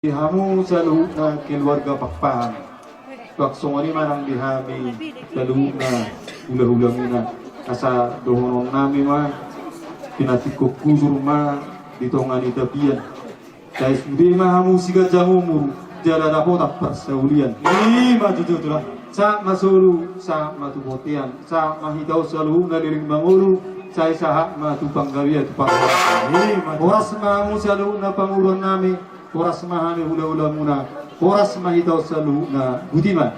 Hamu sa loob ng keluarga Pakpahan. Kaksongani man ang dihami sa loob na hula-hulang ina. Asa dohonon namin ma, pinatikukuzur ma, dito nga nitapian. Dahil hindi mahamu siga jamumu, jala na po tapar sa ulian. Hindi matututula. Sa masuru, sa matubotian, sa mahitaw sa loob na liring manguru, sa isaha matupanggawi at panggawi. Oras mahamu sa loob na panguron namin, oras mahami hula-hula muna, oras mahitaw sa loob na budiman.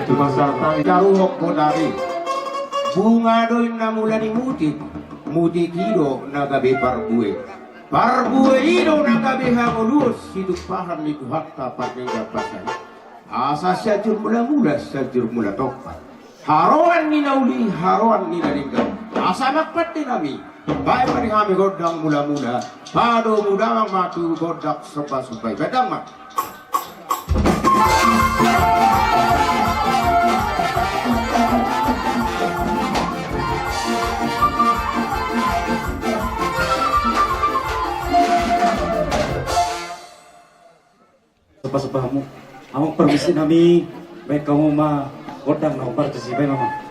Tumasartang Daruhok mo dari. Bunga doon na mula ni Mutik. Mutik hilo na gabi parbuwe. Parbuwe hilo na gabi hamulus. Sidupahan ni kuhakta pagkaya pasay. Asa siya mula-mula, siya mula topa. Haruan ni nauli, haruan ni nalinggan. Asa magpati nami. Baik pa rin kami godang mula-mula. Pado muda ang matu godak sopa-supay. Bedang mat. Sopa-sopa mo. Among permisi nami. Baik kamu ma godang na partisipay mama.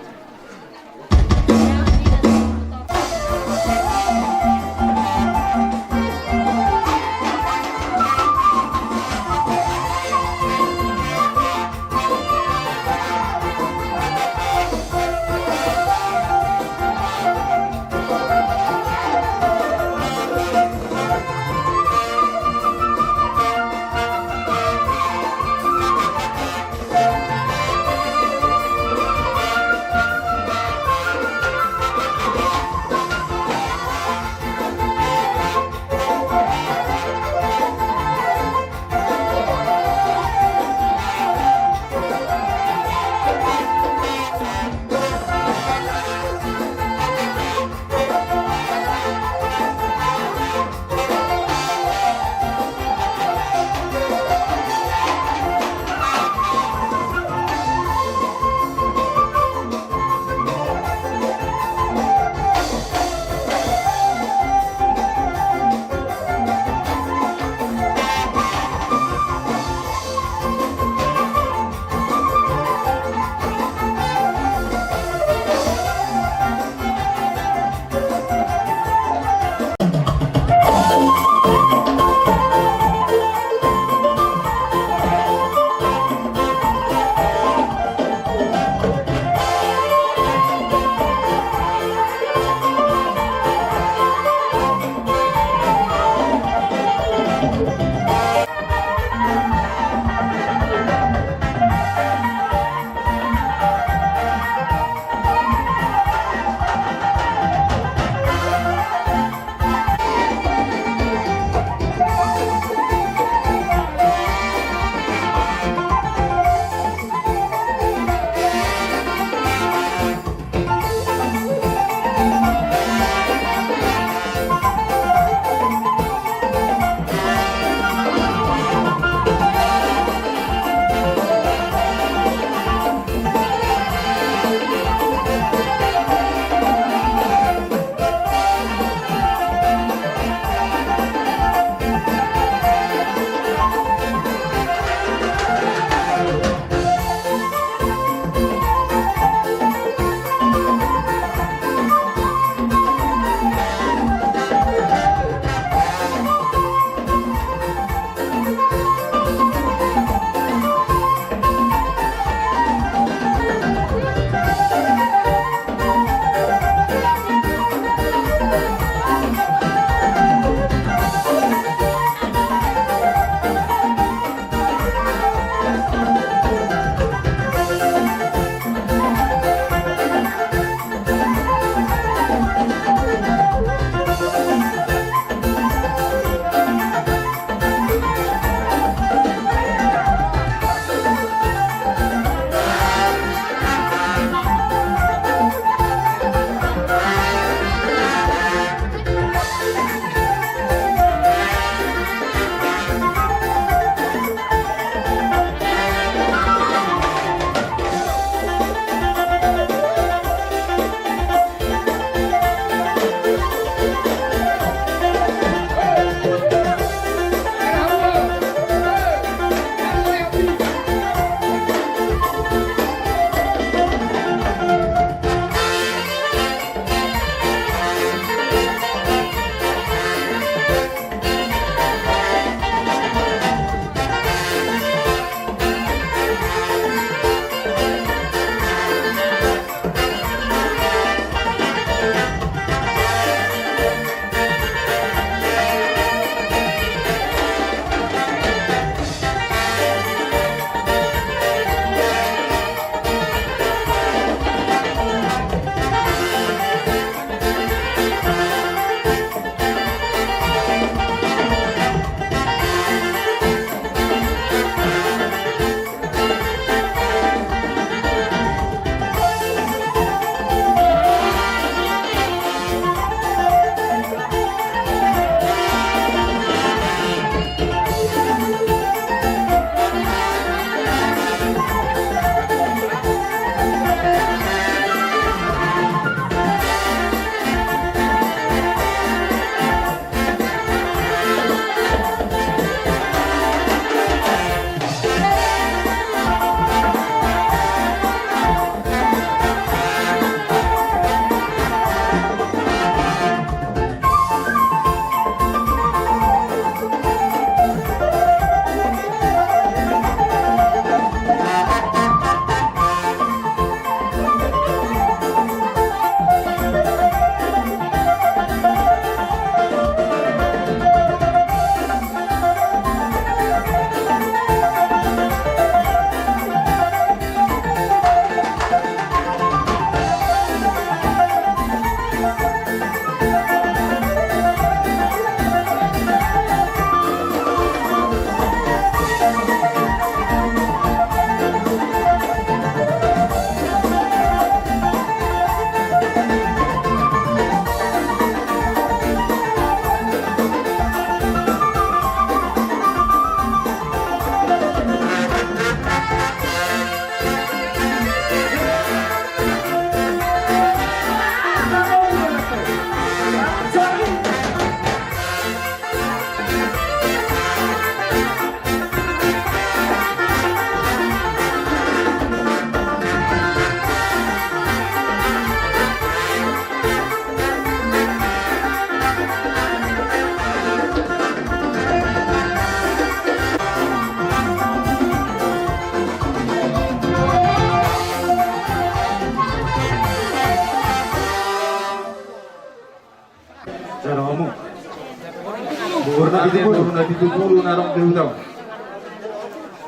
itu bulu narong di utang.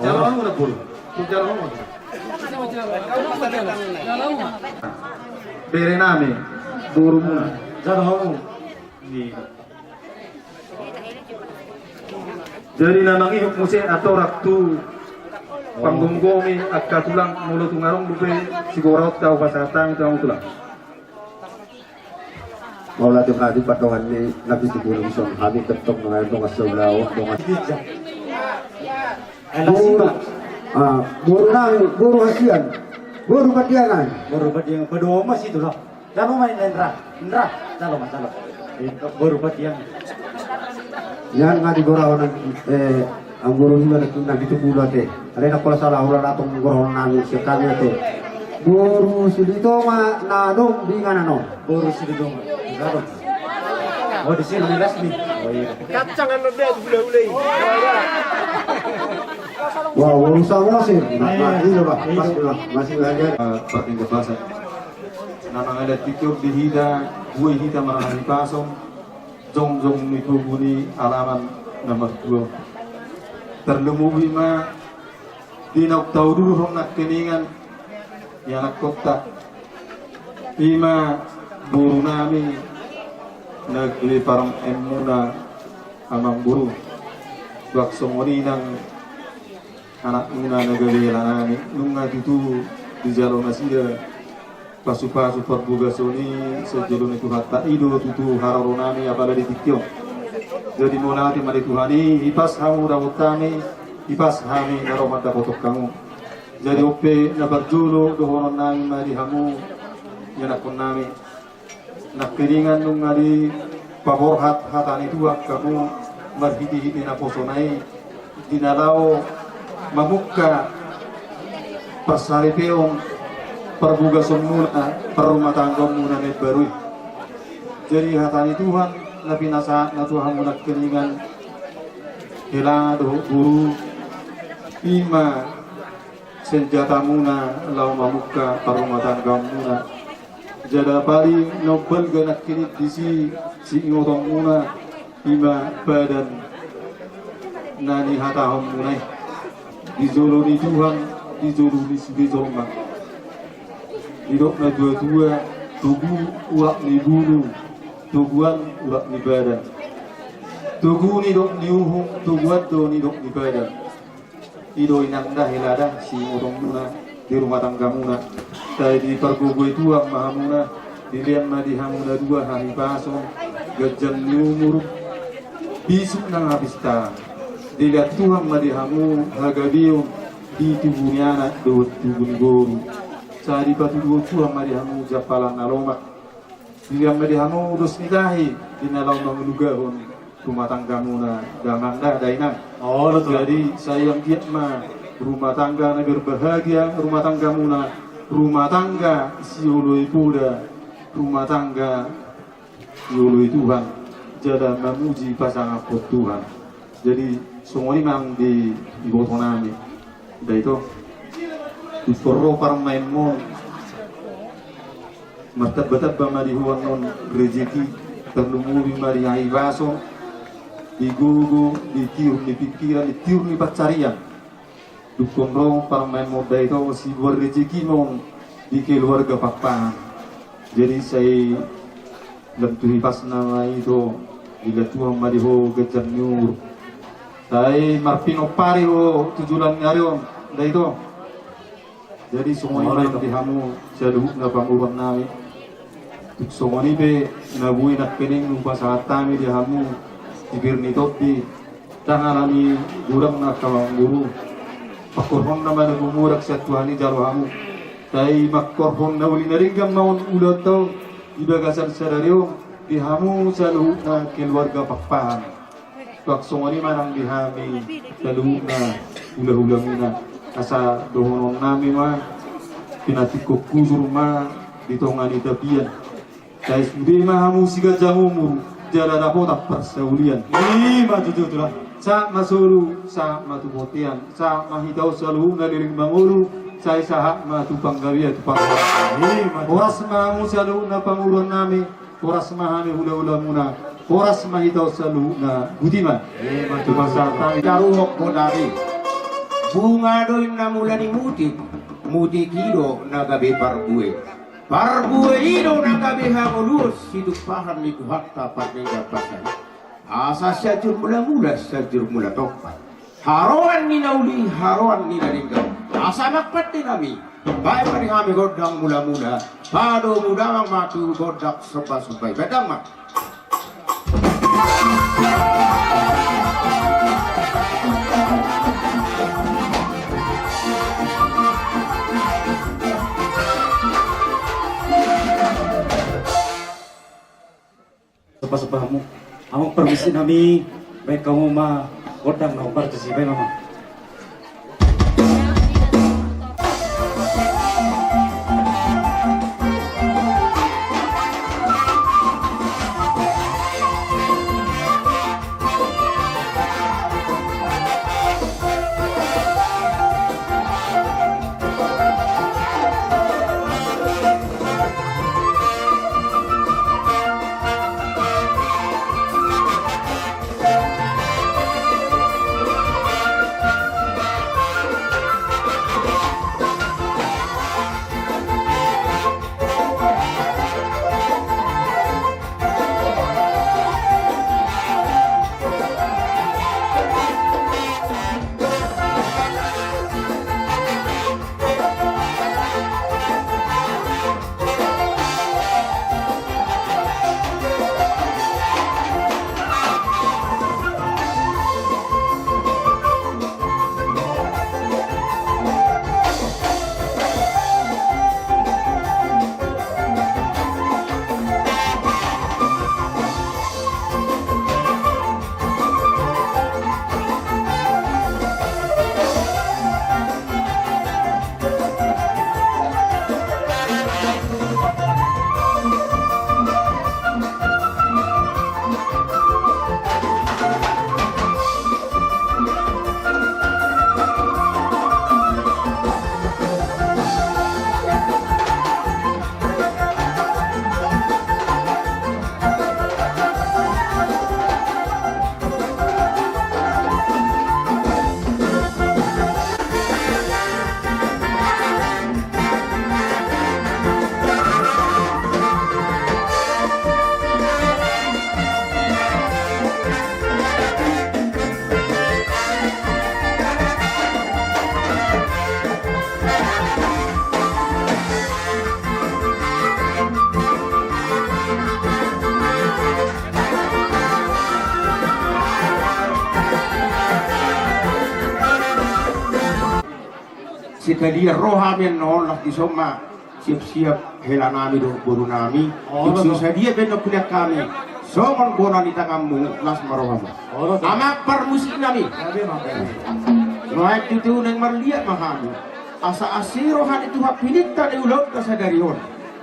Jalan mana bulu? Jalan mana? Bere nami buru muna. Jalan kamu. Ini. Jadi namang ihok musin atau raktu panggunggomi at katulang mulut ngarong dupe sigurot tau pasatang tau tulang. Wala di kadi patungan ni nabi siguro gusto kami tetap mga ito nga saulaw mga Bijak. Elasiba. buru nang buru hasian buru katianan Baru yang berdua mas itu lah. Jangan main Indra. Indra. Calon. Itu baru yang. yan nga di guraw ng ang buru nila na dito bulat are na pala salah ura natong guraw namin siya kami ate buru silito ma nadong di nga nano Baru sih dong. Calon. Oh di sini resmi. Oh iya. wow buru sama sih ini ba masih lagi Parting kebasan. Namang ada tikur di hida, gue hida marahani pasong, jong itu buni alaman nomor 2. Terlumui ma dinok tahu dulu rong nak keningan yang nak kota. Ima buru nami negeri parang emuna amang buru. Wak songoni nang anak muna negeri lanami nunga itu di jalur nasida pasu-pasu perbugasoni sejelun itu hatta ido tutu hararonami apalagi tikyo jadi mulati mari Tuhani ipas hamu rawutami ipas hami naromat dapotok kamu jadi ope na berjulu dohonon nami mari hamu yanakon nami nak keringan nung ngari pabor hatani tuak kamu marhiti-hiti na posonai dinalao mamukka pasaripeong perbugasan muna perumah tangga muna net baru jadi hatani Tuhan nabi nasa na Tuhan muna keningan hela guru ima senjata muna lau mamukka perumah tangga muna jada paling nobel ganak kini disi si ingotong muna ima badan nani hatahom muna dijoloni Tuhan dijoloni sibijolma hidup na dua-dua tubuh uak ni bulu tubuhan uak ni badan tubuh ni dok ni uhum tubuhan do ni dok ni badan ido inanda hilada si urong muna di rumah tangga muna tay di pergogo itu ang mahamuna dilian na di hamuna dua hari pasong gajan ni umur bisuk nang habis ta dilihat Tuhan na di hamu hagabiyo di tubuhnya anak do tubuh guru sari batu dua Tuhan mari hamu japalan nalomak diliam mari hamu dos nikahi dinalau menugahun rumah tangga muna damanda dainang Oh betul. jadi sayang dia mah rumah tangga na berbahagia rumah tangga muna rumah tangga siului puda rumah tangga siului Tuhan jada memuji pasangan pot Tuhan jadi semua ini memang di botonami udah itu Isporo parang main mo martabat ba mari huwag non rezeki terlumuri mari aibaso digugu ditiur ni pikiran ditiur ni pacarian dukon ro parang main mo da itu si buat rezeki mon di keluarga papa jadi saya lebih pas nama itu bila Tuhan mari ho gejar nyur saya marpino pari ho tujuan ngarion da itu jadi semua ini di hamu jaduh na panguran nami semua ini be nabui nak kening numpa saat kami di hamu ibir ni topi tanganami gurang na kawang guru pakorhon naman nagumurak sa Tuhan ni jaro hamu tay makorhon na uli naringgam naon ulat tau ibagasan sa daryo di hamu sa luhut na keluarga pakpahan wak semua ini manang di hami sa luhut na ulah-ulah mina asa dohonon nami mah pinatikok kusur mah ditongani tapian saya sudah mah hamu siga jamumur jala dapo tak persaulian Ini maju tuh lah. sa masulu sa matupotian sa mahitaw sa luhung na liring mangulu sa isaha matupanggawiya tupanggawiya Ini maju. oras mamu sa luhung na panguruan nami oras mahami hula-hula muna oras mahitaw sa na budiman. Tumasa tayo. Daruhok ko dari. Bunga doy na mula ni mutik. Mutik hiro na gabi parbue. Parbue hiro na gabi hangulus. Hidupahan ni kuhakta paninga pasay. Asa syajur mula-mula, syajur mula topat. Haroan ni nauli, haroan ni nalingaw. Asa makpat ni nami. Baik pa rin kami godang mula-mula. Pado muda ang matu godak sabay-sabay. Bedang mak. Sepah-sepah mo. Among permisi nami, baik kamu godang na partisipay mama. Si kadia rohamin no lak isoma siap-siap hela nami do buru nami. Iksu sadia ben kuliah kami. Somon bona ni tangamu las marohama. Amak permusik nami. Noai tutu neng marliat mahami. Asa asiro hadi tuha pinita de ulot kasadarion.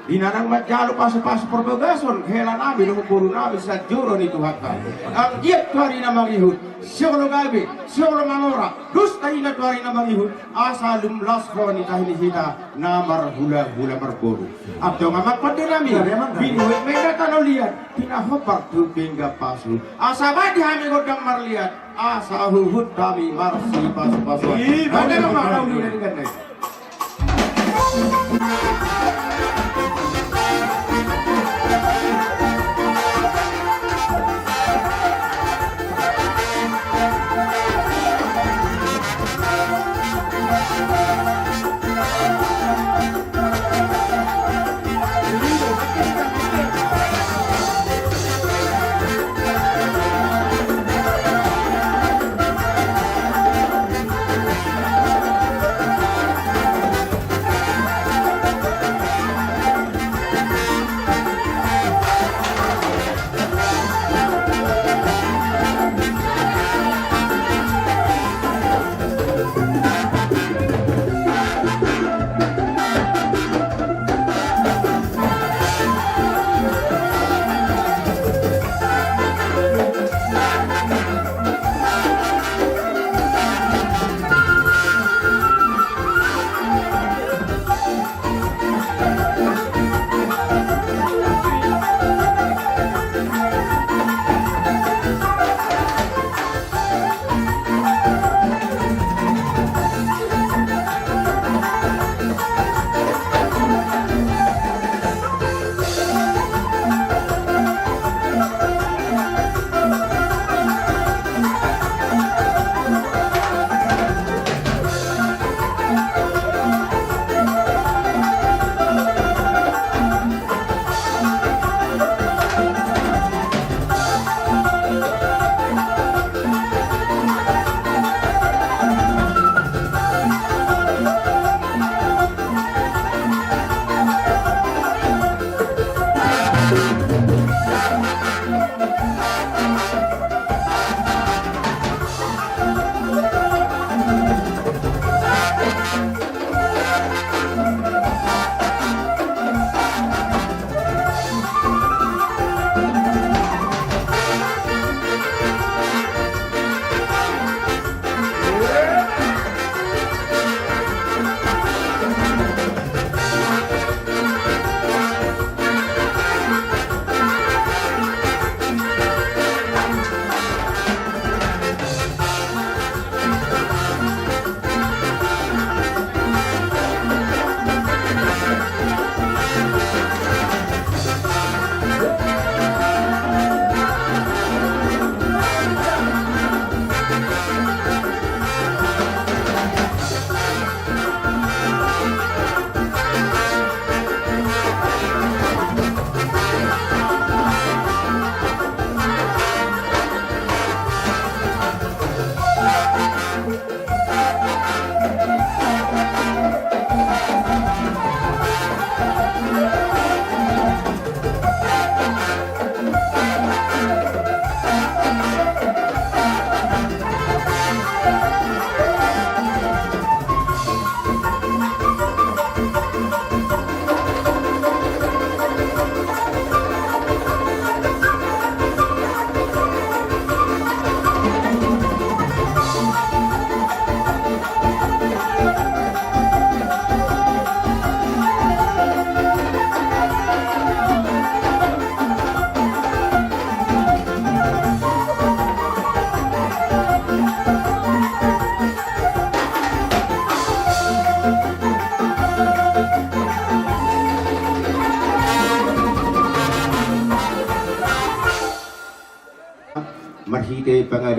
Dinanang majalo pasu-pasu perbagason hela nami do buru nami sajuro ni tuhata. Ang giat hari na mangihut. Siolo gabi, siolo mamora. Dus tahina hari na mangihut. Asa lumlas ko ni tahini hita namar hula-hula marboru. Abdo ngamak padirami. Binuit mega tanolian. Pinahopak tu pingga pasu. Asa badi hami godang marliat. Asa huhut kami marsi pasu-pasu. Ada memang uli dari gandai.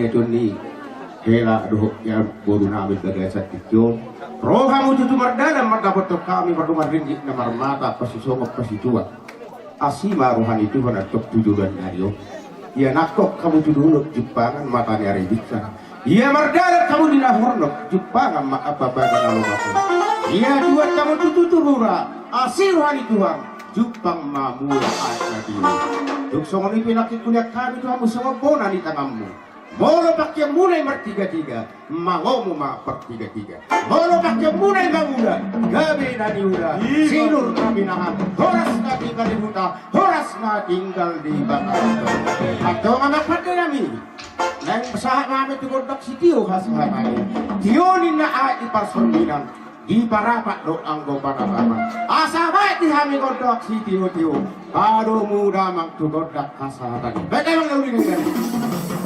ni hela doh ya boru nabi gadasat tikyon roh kamu tutu mardana mardapat kami berdumar ringgit na marmata pasisongok pasitua asima rohani Tuhan atok tujuan nyario ia nakok kamu tudulok Jepangan matanya ridikkan ia mardana kamu dinahornok Jepangan apa bagan alomako ia duat kamu tuturura asih rohani Tuhan Jepang mamula asna diri duk songoni pinakit kuliah kami Tuhan musongopona di tanganmu Molo pakai mulai bertiga-tiga, mangomu ma pertiga-tiga. Molo pakai mulai manguda, gabe nani uda, sinur kami nahan, horas na tinggal di huta, horas na tinggal di bakar. Atau mga pati nami, nang masaha kami tugodak si Tio hasaha kami. Tio ni na ay iparsorbinan, di parapat do ang go panatama. Asa baik di kami godak si Tio, baru muda mang tugodak hasaha kami. Baik emang nauling ng